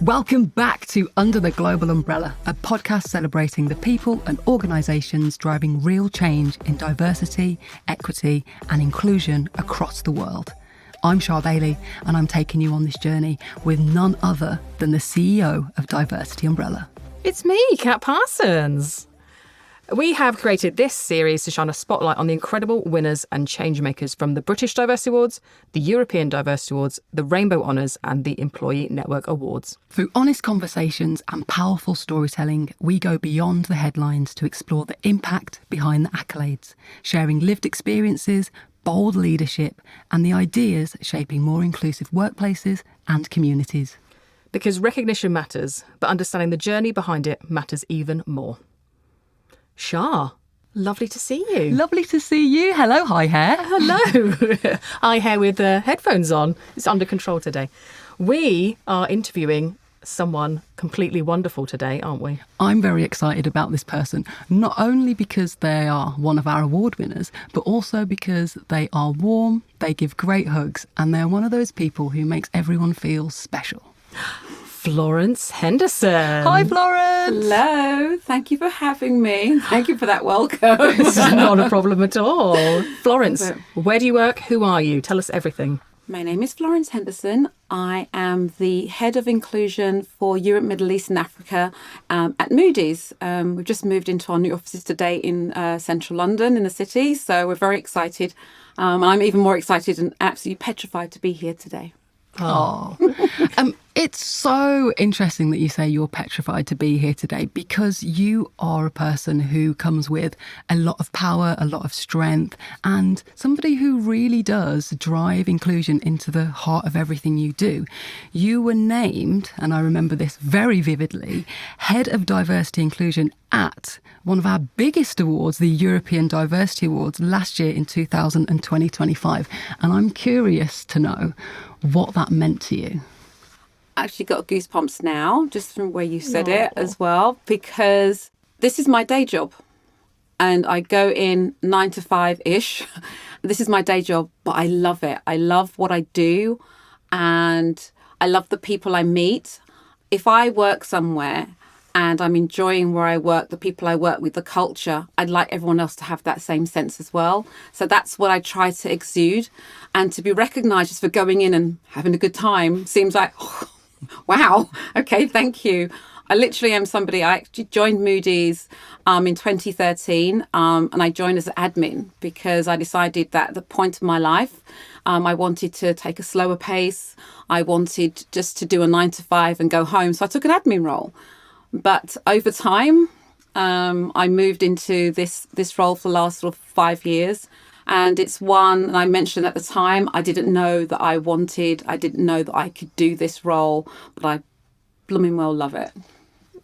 Welcome back to Under the Global Umbrella, a podcast celebrating the people and organisations driving real change in diversity, equity and inclusion across the world. I'm Char Bailey, and I'm taking you on this journey with none other than the CEO of Diversity Umbrella. It's me, Kat Parsons. We have created this series to shine a spotlight on the incredible winners and changemakers from the British Diversity Awards, the European Diversity Awards, the Rainbow Honours and the Employee Network Awards. Through honest conversations and powerful storytelling, we go beyond the headlines to explore the impact behind the accolades, sharing lived experiences, bold leadership and the ideas shaping more inclusive workplaces and communities. Because recognition matters, but understanding the journey behind it matters even more. Char, lovely to see you. Lovely to see you. Hello, hi hair. Hello. Hi hair with headphones on. It's under control today. We are interviewing someone completely wonderful today, aren't we? I'm very excited about this person, not only because they are one of our award winners, but also because they are warm, they give great hugs, and they're one of those people who makes everyone feel special. Florence Henderson. Hi, Florence. Hello. Thank you for having me. Thank you for that welcome. It's not a problem at all. Florence, where do you work? Who are you? Tell us everything. My name is Florence Henderson. I am the Head of Inclusion for Europe, Middle East and Africa at Moody's. We've just moved into our new offices today in central London in the city, so we're very excited. I'm even more excited and absolutely petrified to be here today. Oh, it's so interesting that you say you're petrified to be here today, because you are a person who comes with a lot of power, a lot of strength, and somebody who really does drive inclusion into the heart of everything you do. You were named, and I remember this very vividly, Head of Diversity Inclusion at one of our biggest awards, the European Diversity Awards, last year in 2025. And I'm curious to know what that meant to you. I actually got goosebumps now, just from where you said it as well, because this is my day job. And I go in 9 to 5-ish. This is my day job, but I love it. I love what I do, and I love the people I meet. If I work somewhere and I'm enjoying where I work, the people I work with, the culture, I'd like everyone else to have that same sense as well. So that's what I try to exude. And to be recognised just for going in and having a good time seems like, oh, wow, okay, thank you. I literally am somebody, I actually joined Moody's in 2013 and I joined as an admin because I decided that at the point of my life, I wanted to take a slower pace. I wanted just to do a 9 to 5 and go home. So I took an admin role. But over time, I moved into this role for the last sort of 5 years. And it's one, and I mentioned at the time, I didn't know that I didn't know that I could do this role, but I blooming well love it.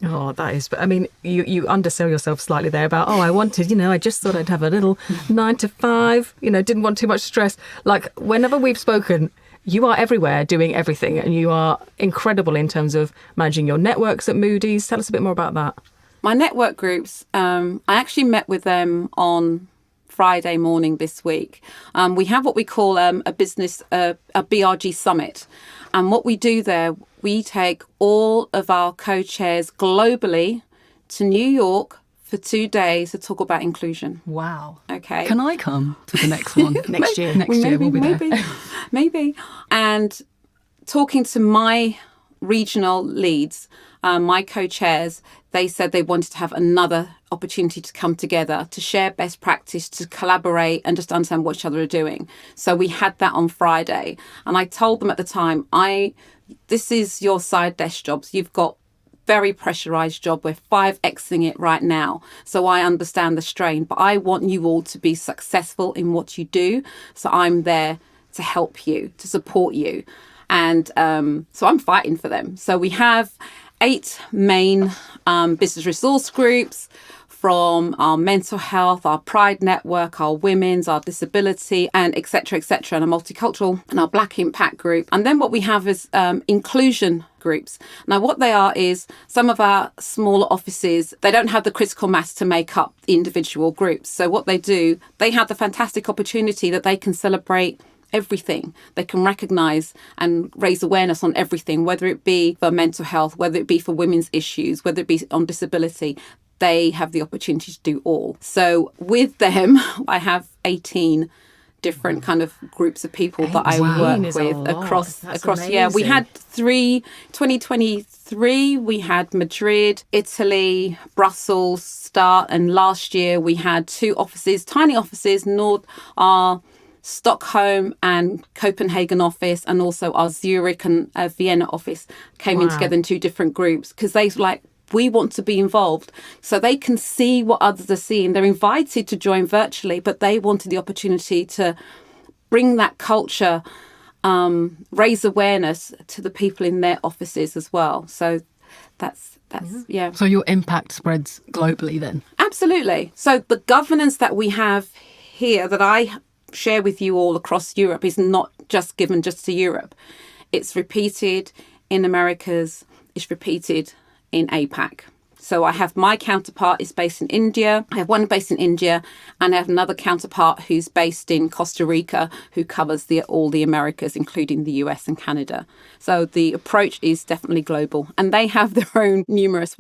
Oh, that is, I mean, you undersell yourself slightly there about, I just thought I'd have a little 9 to 5, didn't want too much stress. Like whenever we've spoken, you are everywhere doing everything, and you are incredible in terms of managing your networks at Moody's. Tell us a bit more about that. My network groups, I actually met with them on Friday morning this week. We have what we call a BRG summit. And what we do there, we take all of our co-chairs globally to New York for 2 days to talk about inclusion. Wow. Okay. Can I come to the next one? Next year. Next year we'll be there. Maybe. And talking to my regional leads, my co-chairs, they said they wanted to have another opportunity to come together, to share best practice, to collaborate and just understand what each other are doing. So we had that on Friday. And I told them at the time, this is your side desk jobs. You've got very pressurized job. We're 5xing it right now. So I understand the strain, but I want you all to be successful in what you do. So I'm there to help you, to support you. And so I'm fighting for them. So we have 8 main business resource groups, from our mental health, our pride network, our women's, our disability, and et cetera, and a multicultural, and our Black Impact group. And then what we have is inclusion groups. Now, what they are is some of our smaller offices, they don't have the critical mass to make up the individual groups. So what they do, they have the fantastic opportunity that they can celebrate everything. They can recognise and raise awareness on everything, whether it be for mental health, whether it be for women's issues, whether it be on disability. They have the opportunity to do all. So with them, I have 18 different kind of groups of people that I work with across. Yeah, we had 2023, we had Madrid, Italy, Brussels start, and last year we had 2 offices, tiny offices, our Stockholm and Copenhagen office, and also our Zurich and Vienna office came in together in 2 different groups, because they we want to be involved so they can see what others are seeing. They're invited to join virtually, but they wanted the opportunity to bring that culture, raise awareness to the people in their offices as well. So that's yeah. So your impact spreads globally then? Absolutely. So the governance that we have here that I share with you all across Europe is not just given just to Europe. It's repeated in Americas, it's repeated in APAC. So I have my counterpart is based in India. I have one based in India, and I have another counterpart who's based in Costa Rica, who covers all the Americas, including the US and Canada. So the approach is definitely global, and they have their own numerous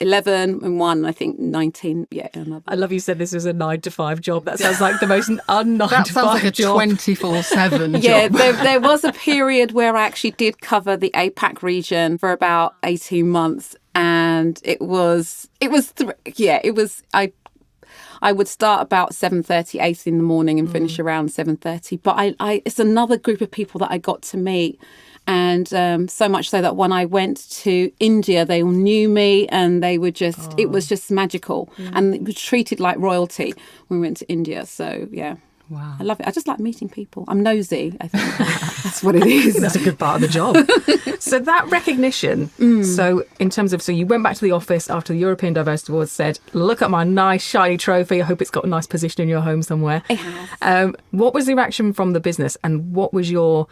11 and 1, I think 19. Yeah, another. I love you said this was a 9-to-5 job. That sounds like the most un-9-to-5 That sounds like a job. 24/7 job. Yeah, there was a period where I actually did cover the APAC region for about 18 months. And I would start about 7:30, 8 in the morning and finish around 7:30. But it's another group of people that I got to meet. And so much so that when I went to India, they all knew me, and they were just, it was just magical. And it was treated like royalty when we went to India. So, yeah. Wow. I love it. I just like meeting people. I'm nosy, I think. That's what it is. That's a good part of the job. So that recognition, so in terms of, so you went back to the office after the European Diversity Awards, said, look at my nice shiny trophy. I hope it's got a nice position in your home somewhere. It has. What was the reaction from the business, and what was your,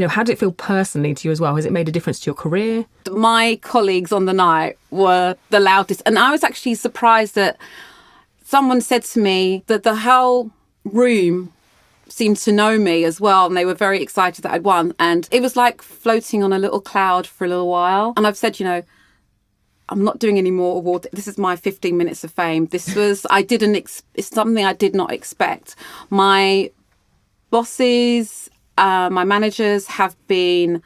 how did it feel personally to you as well? Has it made a difference to your career? My colleagues on the night were the loudest. And I was actually surprised that someone said to me that the whole room seemed to know me as well, and they were very excited that I'd won, and it was like floating on a little cloud for a little while. And I've said, I'm not doing any more award. This is my 15 minutes of fame. This was it's something I did not expect. My bosses, my managers have been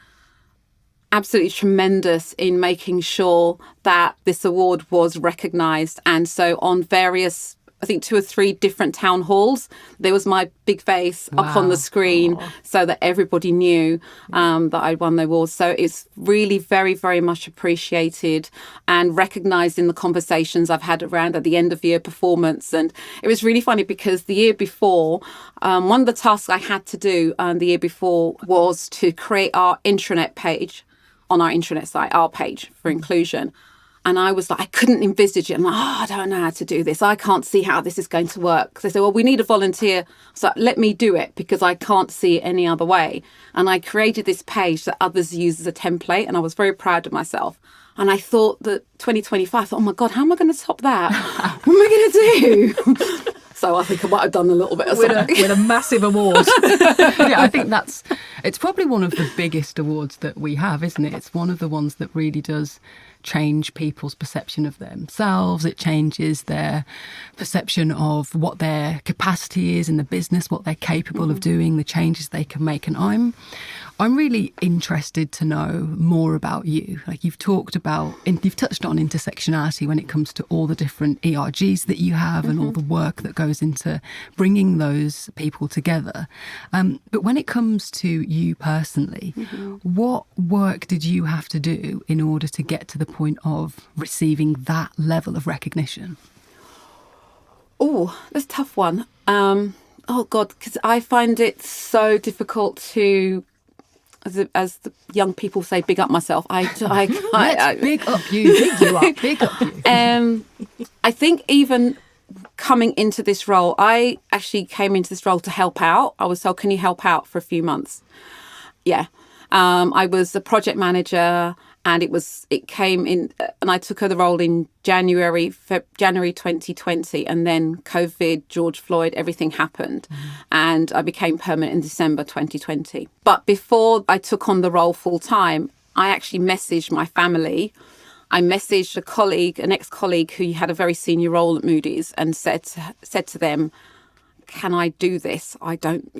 absolutely tremendous in making sure that this award was recognised. And so on various, I think 2 or 3 different town halls, there was my big face up on the screen so that everybody knew that I'd won the award. So it's really very, very much appreciated and recognised in the conversations I've had around at the end of year performance. And it was really funny because the year before, one of the tasks I had to do the year before was to create our intranet page on our intranet site, our page for inclusion. And I was like, I couldn't envisage it. I'm like, I don't know how to do this. I can't see how this is going to work. So they said, well, we need a volunteer. So let me do it because I can't see it any other way. And I created this page that others use as a template. And I was very proud of myself. And I thought that 2025, I thought, oh my God, how am I going to top that? What am I going to do? So I think I might have done a little bit of something. With a massive award. Yeah, I think it's probably one of the biggest awards that we have, isn't it? It's one of the ones that really does change people's perception of themselves. It changes their perception of what their capacity is in the business, what they're capable of doing, the changes they can make. And I'm really interested to know more about you. Like you've touched on intersectionality when it comes to all the different ERGs that you have and all the work that goes into bringing those people together. But when it comes to you personally, what work did you have to do in order to get to the point of receiving that level of recognition? Oh, that's a tough one. Oh God, because I find it so difficult to, as the young people say, big up myself. Let's big up you. Big you up. Big up you. I think even coming into this role, I actually came into this role to help out. I was told, can you help out for a few months? Yeah. I was a project manager, and it came in, and I took the role in January 2020, and then COVID, George Floyd, everything happened, and I became permanent in December 2020. But before I took on the role full time, I actually messaged my family. I messaged a colleague, an ex-colleague who had a very senior role at Moody's, and said to them, can I do this? I don't,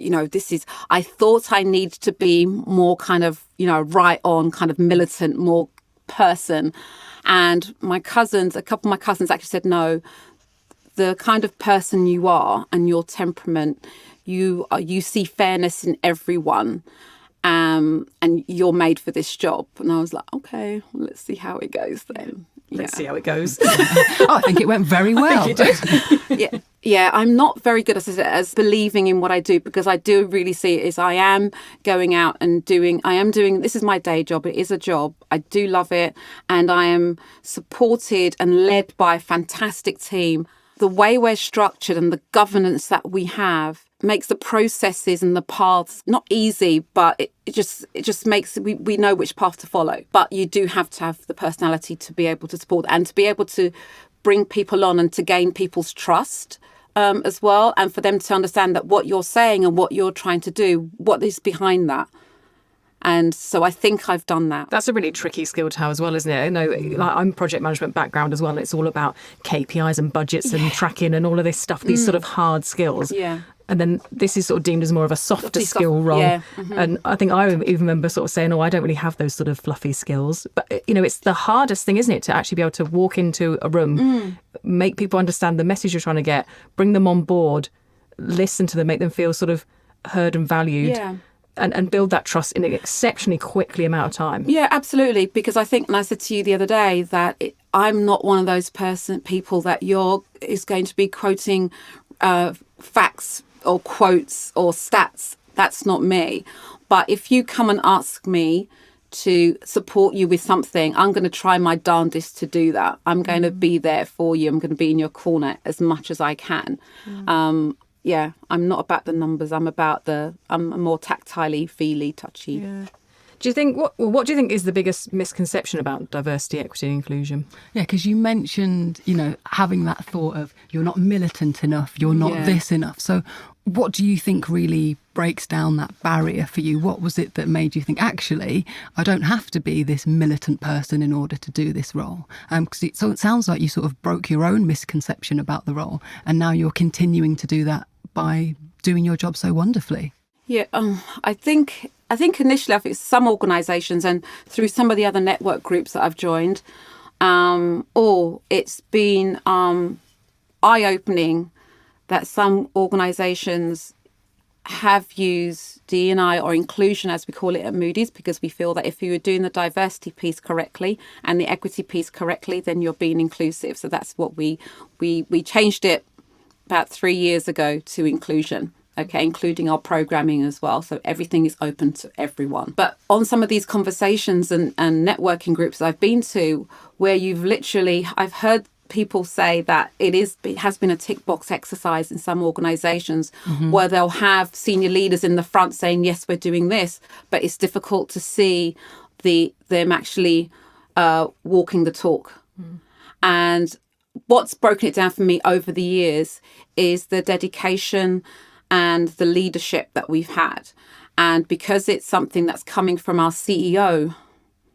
I thought I needed to be more kind of, right on, kind of militant, more person. And a couple of my cousins actually said, no, the kind of person you are and your temperament, you see fairness in everyone. And you're made for this job. And I was like, okay, well, let's see how it goes then. Let's see how it goes. I think it went very well. I think you did. Yeah, I'm not very good as believing in what I do, because I do really see it as I am going out and this is my day job. It is a job. I do love it. And I am supported and led by a fantastic team. The way we're structured and the governance that we have makes the processes and the paths not easy, but it just makes we know which path to follow. But you do have to have the personality to be able to support and to be able to bring people on and to gain people's trust as well, and for them to understand that what you're saying and what you're trying to do, what is behind that. And so I think I've done that. That's a really tricky skill to have as well, isn't it? I'm project management background as well. And it's all about KPIs and budgets and tracking and all of this stuff, these sort of hard skills. Yeah. And then this is sort of deemed as more of a softer skill role. Yeah. Mm-hmm. And I think I even remember sort of saying, I don't really have those sort of fluffy skills. But, it's the hardest thing, isn't it, to actually be able to walk into a room, make people understand the message you're trying to get, bring them on board, listen to them, make them feel sort of heard and valued. Yeah. And build that trust in an exceptionally quickly amount of time. Yeah, absolutely. Because I think, and I said to you the other day, that I'm not one of those people that is going to be quoting facts or quotes or stats. That's not me. But if you come and ask me to support you with something, I'm going to try my darndest to do that. I'm going to be there for you. I'm going to be in your corner as much as I can. Yeah, I'm not about the numbers. I'm more tactilely, feely, touchy. Yeah. Do you think what do you think is the biggest misconception about diversity, equity, and inclusion? Yeah, because you mentioned, having that thought of you're not militant enough, you're not this enough. So what do you think really breaks down that barrier for you? What was it that made you think, actually, I don't have to be this militant person in order to do this role? So it sounds like you sort of broke your own misconception about the role, and now you're continuing to do that by doing your job so wonderfully. Yeah, I think initially, I think some organisations and through some of the other network groups that I've joined, it's been eye-opening that some organisations have used D&I or inclusion, as we call it at Moody's, because we feel that if you were doing the diversity piece correctly and the equity piece correctly, then you're being inclusive. So that's what we changed it about 3 years ago to inclusion. Okay, including our programming as well. So everything is open to everyone. But on some of these conversations and networking groups I've been to, where I've heard people say that it has been a tick box exercise in some organisations where they'll have senior leaders in the front saying, yes, we're doing this, but it's difficult to see them actually walking the talk. And what's broken it down for me over the years is the dedication and the leadership that we've had. And because it's something that's coming from our CEO,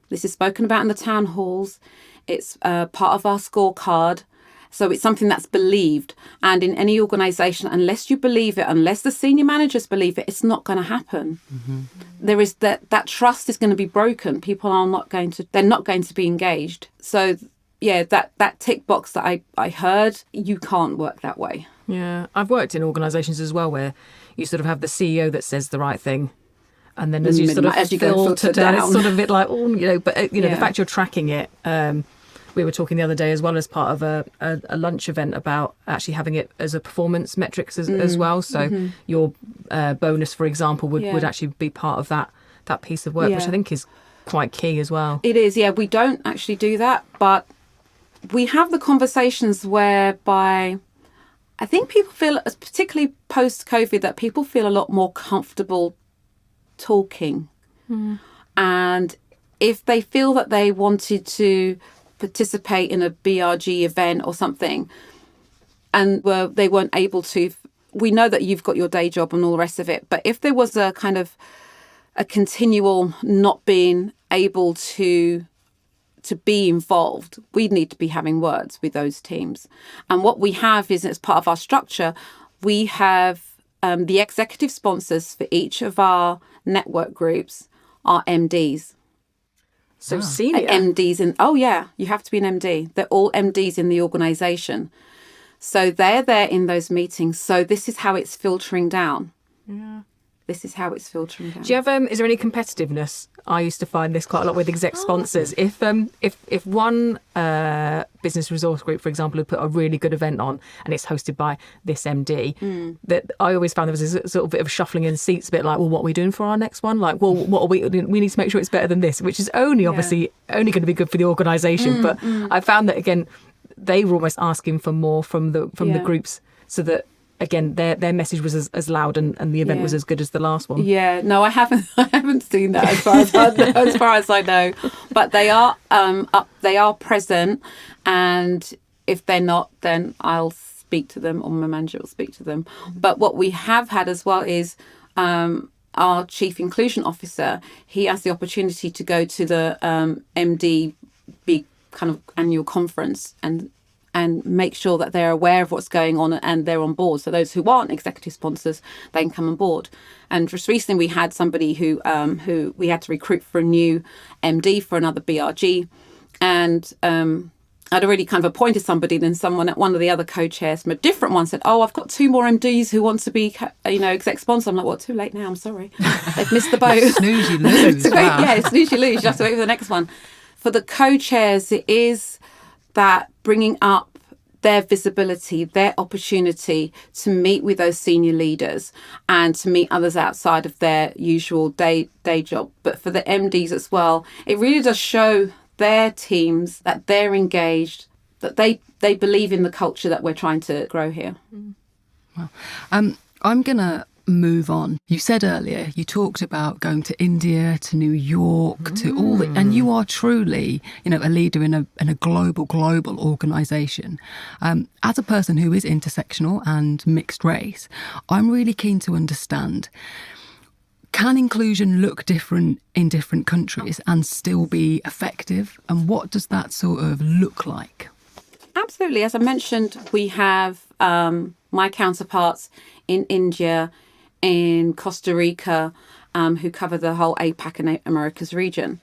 this is spoken about in the town halls, it's part of our scorecard. So it's something that's believed. And in any organisation, unless you believe it, unless the senior managers believe it, it's not going to happen. There is that trust is going to be broken. People they're not going to be engaged. So yeah, that tick box that I heard, you can't work that way. Yeah, I've worked in organisations as well where you sort of have the CEO that says the right thing, and then as you filter down, it's sort of a bit like, but the fact you're tracking it. We were talking the other day as well as part of a lunch event about actually having it as a performance metrics as well. So your bonus, for example, would actually be part of that piece of work, which I think is quite key as well. It is, yeah. We don't actually do that, but we have the conversations whereby I think people feel, particularly post-COVID, that people feel a lot more comfortable talking. And if they feel that they wanted to participate in a BRG event or something and they weren't able to, we know that you've got your day job and all the rest of it. But if there was a kind of a continual not being able to be involved, we'd need to be having words with those teams. And what we have is, as part of our structure, we have the executive sponsors for each of our network groups are MDs. So senior MDs you have to be an MD. They're all MDs in the organisation. So they're there in those meetings. So this is how it's filtering down. Yeah. This is how it's filtering down. Do you have is there any competitiveness? I used to find this quite a lot with exec sponsors. If one business resource group, for example, had put a really good event on and it's hosted by this MD, that I always found there was a sort of bit of shuffling in seats, a bit like, well, what are we doing for our next one? Like, well, what are we need to make sure it's better than this, which is obviously only going to be good for the organisation. But I found that again, they were almost asking for more from the groups, so that again their message was as loud and the event was as good as the last one. Yeah, no, I haven't seen that as far as I know, but they are present, and if they're not, then I'll speak to them, or my manager will speak to them. But what we have had as well is our chief inclusion officer. He has the opportunity to go to the MD big kind of annual conference and make sure that they're aware of what's going on and they're on board. So those who aren't executive sponsors, they can come on board. And just recently we had somebody who we had to recruit for a new MD for another BRG. And I'd already kind of appointed somebody, then one of the other co-chairs from a different one said, I've got 2 more MDs who want to be, exec sponsor. I'm like, well, too late now, I'm sorry. They've missed the boat. Snooze, you lose. Wow. Yeah, snooze, you lose. You have to wait for the next one. For the co-chairs, it is that bringing up their visibility, their opportunity to meet with those senior leaders and to meet others outside of their usual day job. But for the MDs as well, it really does show their teams that they're engaged, that they believe in the culture that we're trying to grow here. Well, I'm going to move on. You said earlier, you talked about going to India, to New York, to all and you are truly, a leader in a global organisation. As a person who is intersectional and mixed race, I'm really keen to understand, can inclusion look different in different countries and still be effective? And what does that sort of look like? Absolutely. As I mentioned, we have my counterparts in India, in Costa Rica, who cover the whole APAC and Americas region.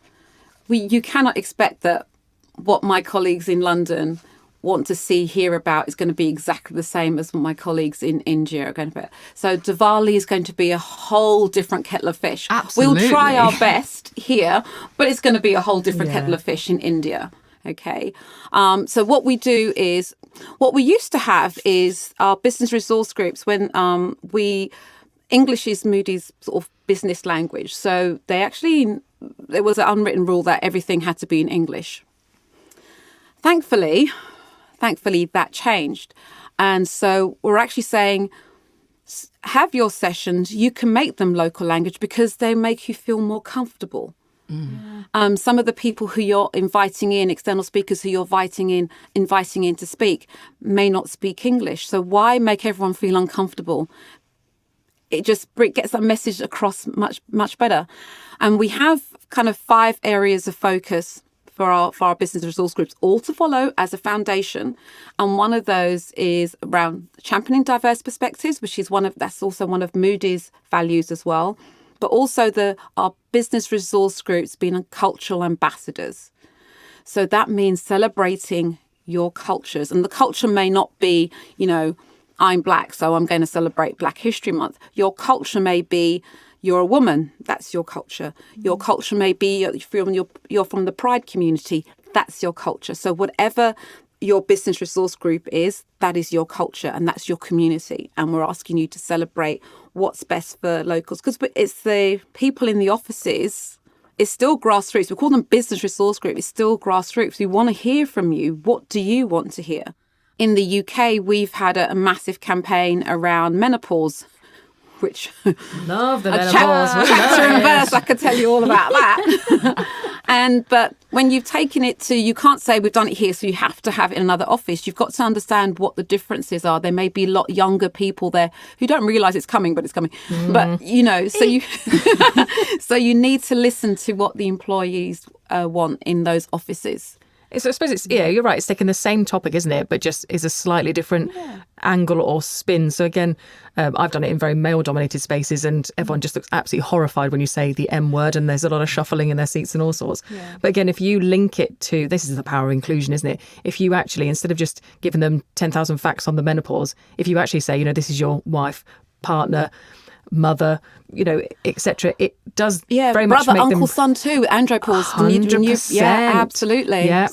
You cannot expect that what my colleagues in London want to hear about is going to be exactly the same as what my colleagues in India are going to be. So Diwali is going to be a whole different kettle of fish. Absolutely. We'll try our best here, but it's going to be a whole different kettle of fish in India. Okay. So what we used to have is our business resource groups when English is Moody's sort of business language. So there was an unwritten rule that everything had to be in English. Thankfully that changed. And so we're actually saying, have your sessions, you can make them local language because they make you feel more comfortable. Some of the people who you're inviting in, external speakers who you're inviting in to speak, may not speak English. So why make everyone feel uncomfortable? It just gets that message across much, much better. And we have kind of 5 areas of focus for our business resource groups, all to follow as a foundation. And one of those is around championing diverse perspectives, which is that's also one of Moody's values as well. But also our business resource groups being cultural ambassadors. So that means celebrating your cultures. And the culture may not be, I'm Black, so I'm going to celebrate Black History Month. Your culture may be you're a woman. That's your culture. Your culture may be you're from the Pride community. That's your culture. So whatever your business resource group is, that is your culture and that's your community. And we're asking you to celebrate what's best for locals, because it's the people in the offices. It's still grassroots. We call them business resource group. It's still grassroots. We want to hear from you. What do you want to hear? In the UK, we've had a massive campaign around menopause. which Love the a menopause. We love chapter and it. verse, I could tell you all about that. But when you've taken it to, you can't say we've done it here, so you have to have it in another office. You've got to understand what the differences are. There may be a lot younger people there who don't realise it's coming, but it's coming. But so you need to listen to what the employees want in those offices. I suppose it's, you're right. It's taking the same topic, isn't it? But just is a slightly different angle or spin. So again, I've done it in very male-dominated spaces, and everyone just looks absolutely horrified when you say the M word, and there's a lot of shuffling in their seats and all sorts. Yeah. But again, if you link it to, this is the power of inclusion, isn't it? If you actually, instead of just giving them 10,000 facts on the menopause, if you actually say, this is your wife, partner, mother, etc. It does very much brother, make uncle, them son too. Andropause. 100%. Yeah, absolutely. Yeah.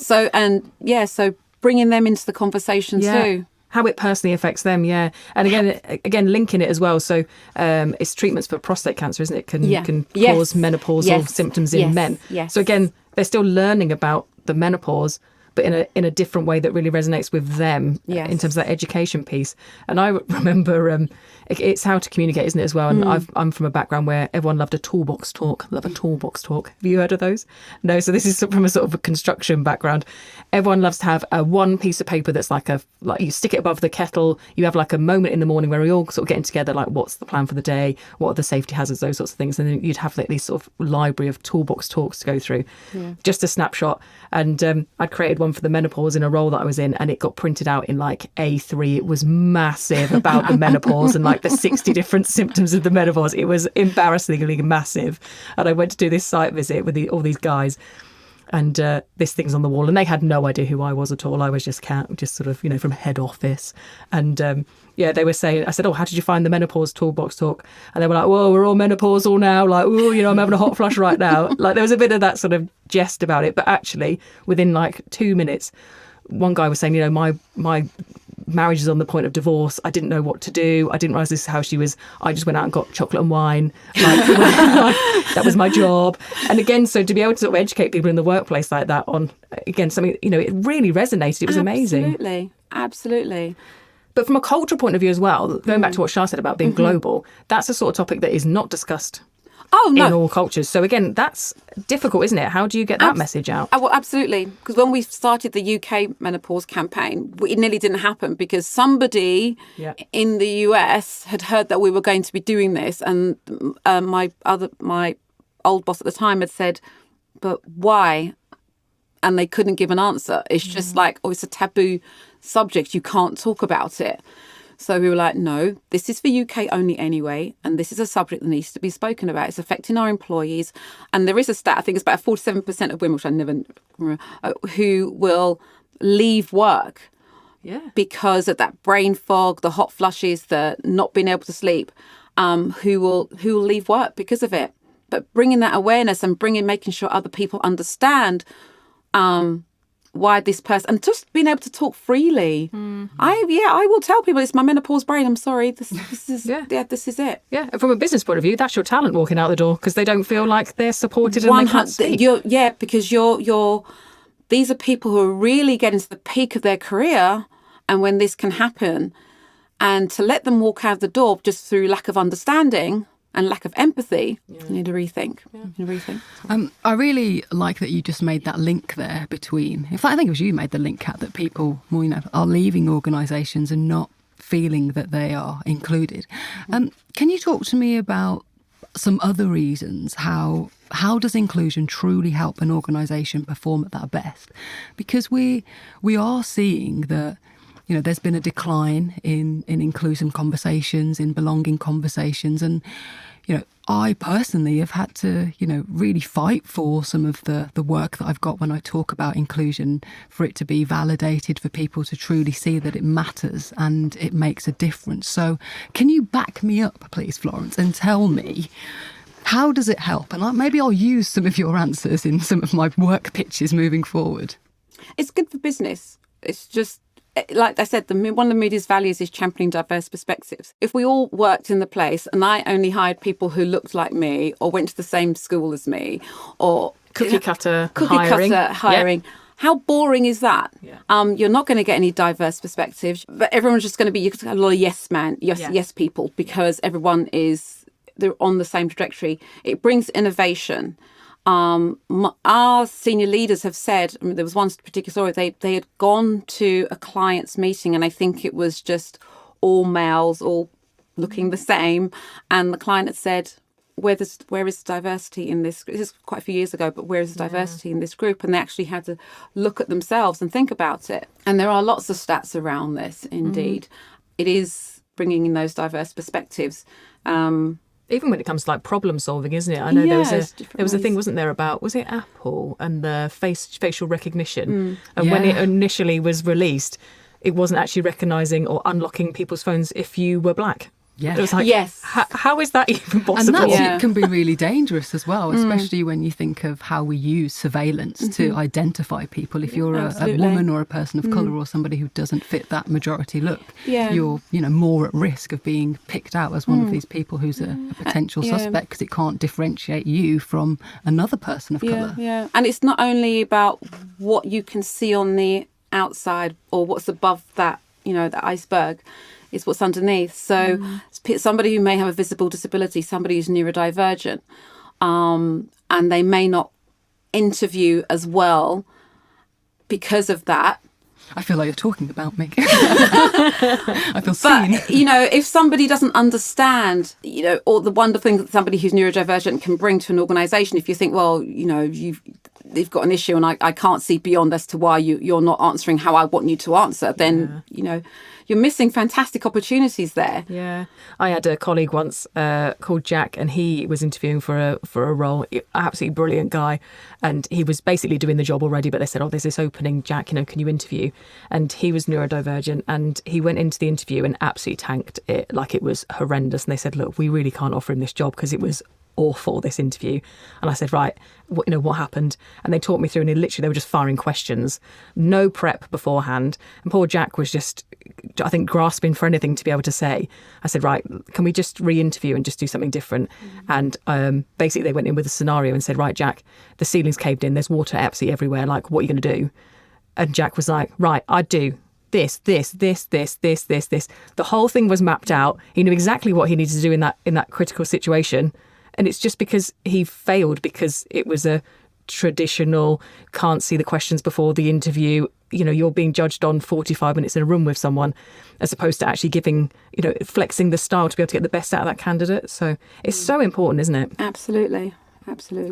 So bringing them into the conversation too. How it personally affects them, and again, linking it as well. So it's treatments for prostate cancer, isn't it? Can cause menopausal symptoms in men. Yes. So again, they're still learning about the menopause, but in a different way that really resonates with them in terms of that education piece. And I remember it's how to communicate, isn't it, as well? And I'm from a background where everyone loved a toolbox talk. Love a toolbox talk. Have you heard of those? No. So this is from a sort of a construction background. Everyone loves to have one piece of paper that's like you stick it above the kettle. You have like a moment in the morning where we all sort of getting together, like what's the plan for the day? What are the safety hazards? Those sorts of things. And then you'd have like these sort of library of toolbox talks to go through. Yeah. Just a snapshot. And I'd created one for the menopause in a role that I was in, and it got printed out in like A3. It was massive about the menopause and like the 60 different symptoms of the menopause. It was embarrassingly massive. And I went to do this site visit with all these guys, and this thing's on the wall, and they had no idea who I was at all. I was just sort of from head office. And they were saying, I said, oh, how did you find the menopause toolbox talk? And they were like, well, we're all menopausal now, like, oh, I'm having a hot flush right now. Like there was a bit of that sort of jest about it, but actually within like 2 minutes, one guy was saying, my marriage is on the point of divorce. I didn't know what to do. I didn't realise this is how she was. I just went out and got chocolate and wine. That was my job. And again, so to be able to sort of educate people in the workplace like that on, again, something, it really resonated. It was amazing. Absolutely. But from a cultural point of view as well, going back to what Char said about being global, that's a sort of topic that is not discussed in all cultures. So again, that's difficult, isn't it? How do you get that message out? Well, absolutely. Because when we started the UK menopause campaign, it nearly didn't happen because somebody in the US had heard that we were going to be doing this. And my old boss at the time had said, but why? And they couldn't give an answer. It's just like, it's a taboo subject. You can't talk about it. So we were like, no, this is for UK only anyway. And this is a subject that needs to be spoken about. It's affecting our employees. And there is a stat, I think it's about 47% of women, which I never remember, who will leave work because of that brain fog, the hot flushes, the not being able to sleep, who will leave work because of it. But bringing that awareness and making sure other people understand why this person, and just being able to talk freely. I will tell people it's my menopause brain. I'm sorry. This is this is it. Yeah, and from a business point of view, that's your talent walking out the door because they don't feel like they're supported and they can't speak. Because these are people who are really getting to the peak of their career, and when this can happen, and to let them walk out the door just through lack of understanding and lack of empathy, you need to rethink. I really like that you just made that link there between, in fact, I think it was you made the link, Kat, that people are leaving organisations and not feeling that they are included. Can you talk to me about some other reasons how does inclusion truly help an organisation perform at their best? Because we are seeing that there's been a decline in inclusive conversations, in belonging conversations. And, I personally have had to, really fight for some of the work that I've got when I talk about inclusion, for it to be validated, for people to truly see that it matters and it makes a difference. So can you back me up, please, Florence, and tell me, how does it help? And maybe I'll use some of your answers in some of my work pitches moving forward. It's good for business. It's just, like I said, one of the Moody's values is championing diverse perspectives. If we all worked in the place and I only hired people who looked like me or went to the same school as me or cookie cutter hiring, How boring is that? Yeah. You're not going to get any diverse perspectives, but everyone's just going to be a lot of yes people, because they're on the same trajectory. It brings innovation. Our senior leaders have said, there was one particular story, they had gone to a client's meeting, and I think it was just all males, all looking the same. And the client had said, where is diversity in this? This is quite a few years ago, but where is the diversity in this group? And they actually had to look at themselves and think about it. And there are lots of stats around this, indeed. It is bringing in those diverse perspectives. Even when it comes to like problem solving, isn't it? I know there was a thing, wasn't there, about, was it Apple and the facial recognition? And when it initially was released, it wasn't actually recognising or unlocking people's phones if you were black. Yeah. It was like, yes. How is that even possible? And that can be really dangerous as well, especially when you think of how we use surveillance to identify people. If you're a woman or a person of colour or somebody who doesn't fit that majority look, you're more at risk of being picked out as one of these people who's a potential suspect, because it can't differentiate you from another person of colour. Yeah, and it's not only about what you can see on the outside or what's above that, the iceberg. It's what's underneath. So somebody who may have a visible disability, somebody who's neurodivergent, and they may not interview as well because of that. I feel like you're talking about me. I feel seen. But, if somebody doesn't understand, all the wonderful things that somebody who's neurodivergent can bring to an organisation, if you think, well, they've got an issue and I can't see beyond as to why you're not answering how I want you to answer, then, you're missing fantastic opportunities there. Yeah. I had a colleague once called Jack, and he was interviewing for a role. Absolutely brilliant guy. And he was basically doing the job already, but they said, there's this opening, Jack, can you interview? And he was neurodivergent, and he went into the interview and absolutely tanked it. Like, it was horrendous. And they said, look, we really can't offer him this job because it was awful, this interview. And I said, right, what happened? And they talked me through, and they were just firing questions, no prep beforehand. And poor Jack was just, I think, grasping for anything to be able to say. I said, right, can we just re-interview and just do something different? And basically they went in with a scenario and said, right, Jack, the ceiling's caved in, there's water absolutely everywhere, like, what are you going to do? And Jack was like, right, I'd do this. The whole thing was mapped out. He knew exactly what he needed to do in that critical situation. And it's just because he failed, because it was a traditional, can't see the questions before the interview. You're being judged on 45 minutes in a room with someone, as opposed to actually giving, flexing the style to be able to get the best out of that candidate. So it's so important, isn't it? Absolutely.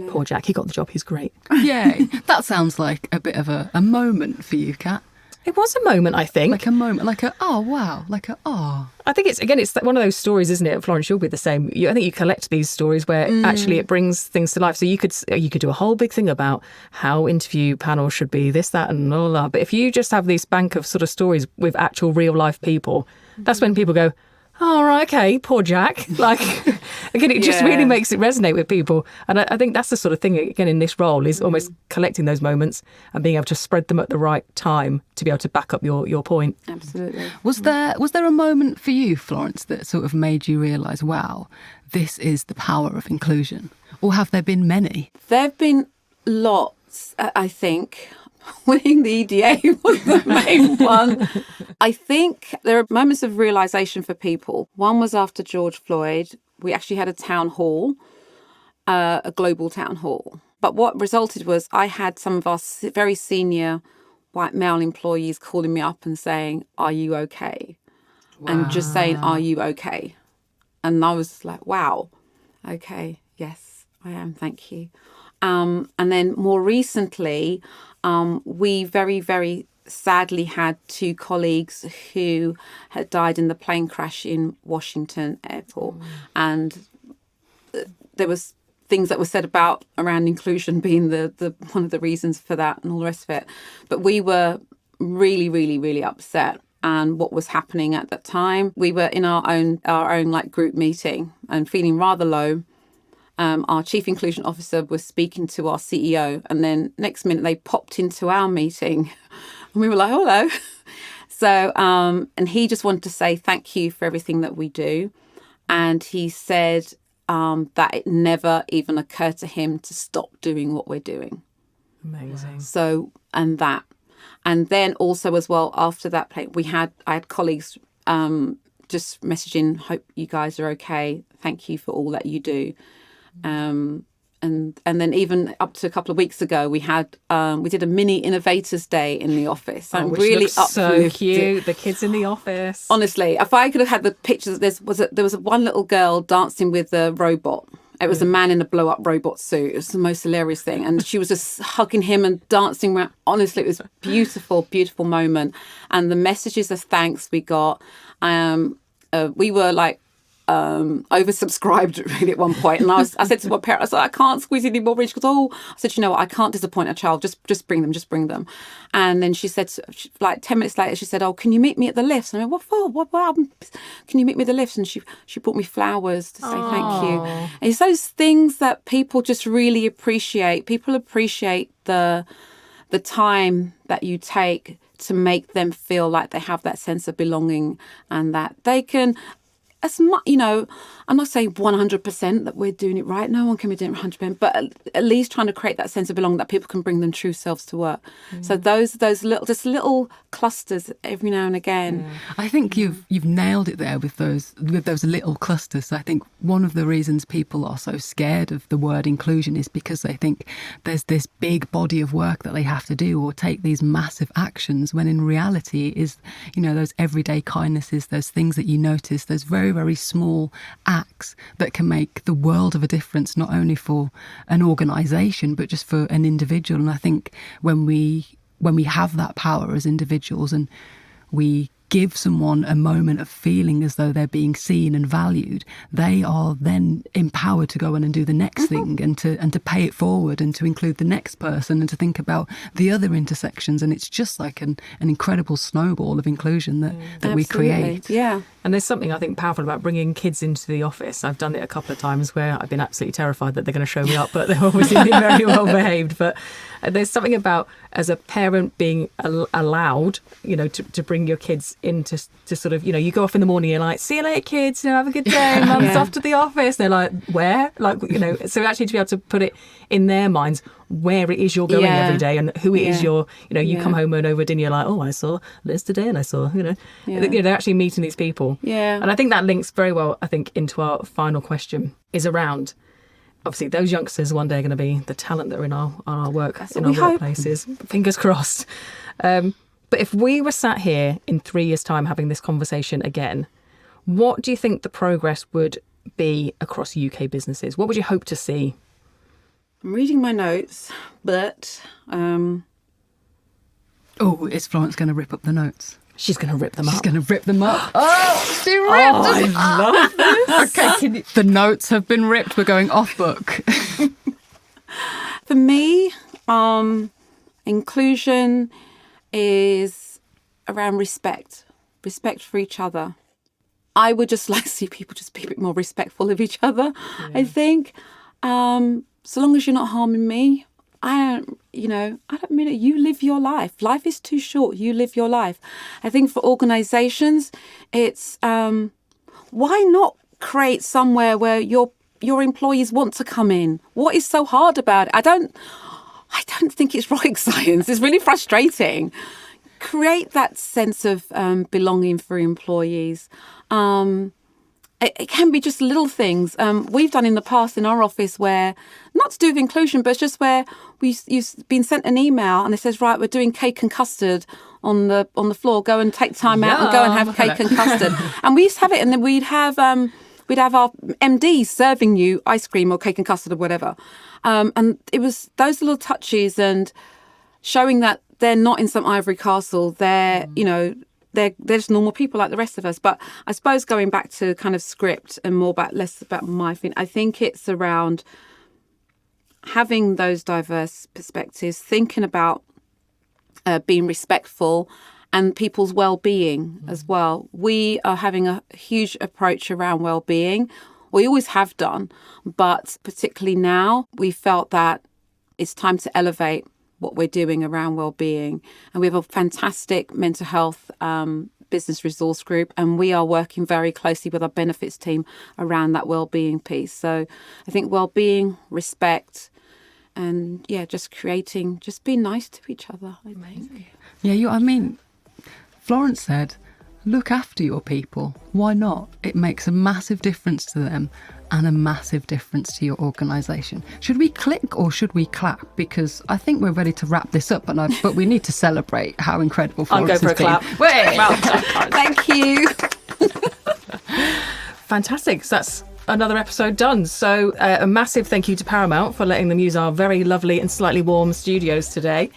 Poor Jack, he got the job. He's great. Yeah, that sounds like a bit of a moment for you, Kat. It was a moment, I think. Like a moment, like a, oh, wow, like a, oh. I think it's one of those stories, isn't it? Florence, you'll be the same. I think you collect these stories where actually it brings things to life. So you could do a whole big thing about how interview panels should be, this, that, and all that. But if you just have this bank of sort of stories with actual real life people, that's when people go, oh, right, okay, poor Jack. Like, again, it just really makes it resonate with people. And I think that's the sort of thing, again, in this role, is almost collecting those moments and being able to spread them at the right time to be able to back up your point. Absolutely. Was there a moment for you, Florence, that sort of made you realise, wow, this is the power of inclusion? Or have there been many? There have been lots, I think. Winning the EDA was the main one. I think there are moments of realisation for people. One was after George Floyd. We actually had a town hall, a global town hall. But what resulted was I had some of our very senior white male employees calling me up and saying, are you okay? Wow. And just saying, are you okay? And I was like, wow, okay, yes, I am, thank you. And then more recently, we very, very sadly had two colleagues who had died in the plane crash in Washington Airport. And there was things that were said around inclusion being the one of the reasons for that and all the rest of it. But we were really, really, really upset. And what was happening at that time, we were in our own like group meeting and feeling rather low. Our chief inclusion officer was speaking to our CEO, and then next minute they popped into our meeting and we were like, hello. So, and he just wanted to say thank you for everything that we do. And he said that it never even occurred to him to stop doing what we're doing. Amazing. So, and then also as well, after that play, I had colleagues just messaging, hope you guys are okay. Thank you for all that you do. And then even up to a couple of weeks ago, we did a mini innovators day in the office. Which looks so cute. The kids in the office. Honestly, if I could have had the pictures, there was one little girl dancing with a robot. It was a man in a blow-up robot suit. It was the most hilarious thing. And she was just hugging him and dancing around. Honestly, it was a beautiful, beautiful moment. And the messages of thanks we got, we were like, oversubscribed really at one point, and I said to my parents, I said, I can't squeeze any more in. She goes, I said, you know what, I can't disappoint a child, just bring them. And then she said, like 10 minutes later, she said, can you meet me at the lifts? And I went, what for? What can you meet me at the lifts? And she brought me flowers to say thank you. And it's those things that people just really appreciate. People appreciate the time that you take to make them feel like they have that sense of belonging, and that they can, as much, I'm not saying 100% that we're doing it right. No one can be doing it 100%, but at least trying to create that sense of belonging that people can bring their true selves to work. So those little clusters every now and again. I think you've nailed it there with those little clusters. I think one of the reasons people are so scared of the word inclusion is because they think there's this big body of work that they have to do or take these massive actions, when in reality is, those everyday kindnesses, those things that you notice, those very, very small acts that can make the world of a difference, not only for an organisation, but just for an individual. And I think when we have that power as individuals and we give someone a moment of feeling as though they're being seen and valued, they are then empowered to go on and do the next thing, and to pay it forward, and to include the next person, and to think about the other intersections. And it's just like an incredible snowball of inclusion that we create. Yeah. And there's something I think powerful about bringing kids into the office. I've done it a couple of times where I've been absolutely terrified that they're going to show me up, but they've obviously been very well behaved. But there's something about, as a parent, being allowed, to bring your kids in to sort of, you go off in the morning, you're like, see you later, kids, have a good day, mum's off to the office. They're like, where? So actually to be able to put it in their minds where it is you're going every day, and who it is you come home and over dinner, you're like, I saw Liz today, and I saw, they're actually meeting these people. Yeah. And I think that links very well, I think, into our final question, is around, obviously, those youngsters one day are going to be the talent that are in our work, in our workplaces. Fingers crossed. But if we were sat here in 3 years' time having this conversation again, what do you think the progress would be across UK businesses? What would you hope to see? I'm reading my notes, but... is Florence going to rip up the notes? She's going to rip them up. She's going to rip them up. Oh, she ripped them up. I love this. Okay, the notes have been ripped. We're going off book. For me, inclusion is around respect for each other. I would just like to see people just be a bit more respectful of each other. Yeah. I think, so long as you're not harming me, I don't mean it. You live your life. Life is too short. You live your life. I think for organisations, it's why not create somewhere where your employees want to come in? What is so hard about it? I don't think it's rocket science. It's really frustrating. Create that sense of belonging for employees. It can be just little things. We've done in the past in our office where, not to do with inclusion, but it's just where you've been sent an email and it says, right, we're doing cake and custard on the floor. Go and take time out and go and have cake and custard. And we used to have it, and then we'd have our MD serving you ice cream or cake and custard or whatever. And it was those little touches and showing that they're not in some ivory castle. They're, they're just normal people like the rest of us. But I suppose going back to kind of script and less about my thing, I think it's around having those diverse perspectives, thinking about being respectful and people's well-being as well. We are having a huge approach around well-being. We always have done, but particularly now, we felt that it's time to elevate what we're doing around well-being. And we have a fantastic mental health business resource group, and we are working very closely with our benefits team around that well-being piece. So I think well-being, respect, And yeah, just be nice to each other, I think. Yeah, Florence said, look after your people. Why not? It makes a massive difference to them and a massive difference to your organisation. Should we click or should we clap? Because I think we're ready to wrap this up, but we need to celebrate how incredible Florence has been. I'll go for a clap. Well done. Thank you. Fantastic. So that's another episode done. So a massive thank you to Paramount for letting them use our very lovely and slightly warm studios today.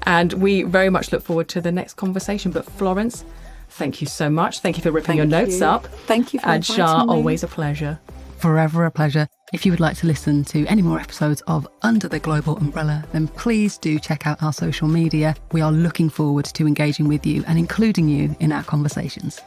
And we very much look forward to the next conversation. But Florence, thank you so much. Thank you for ripping your notes up. Thank you for And Char, inviting me. always a pleasure. Forever a pleasure. If you would like to listen to any more episodes of Under the Global Umbrella, then please do check out our social media. We are looking forward to engaging with you and including you in our conversations.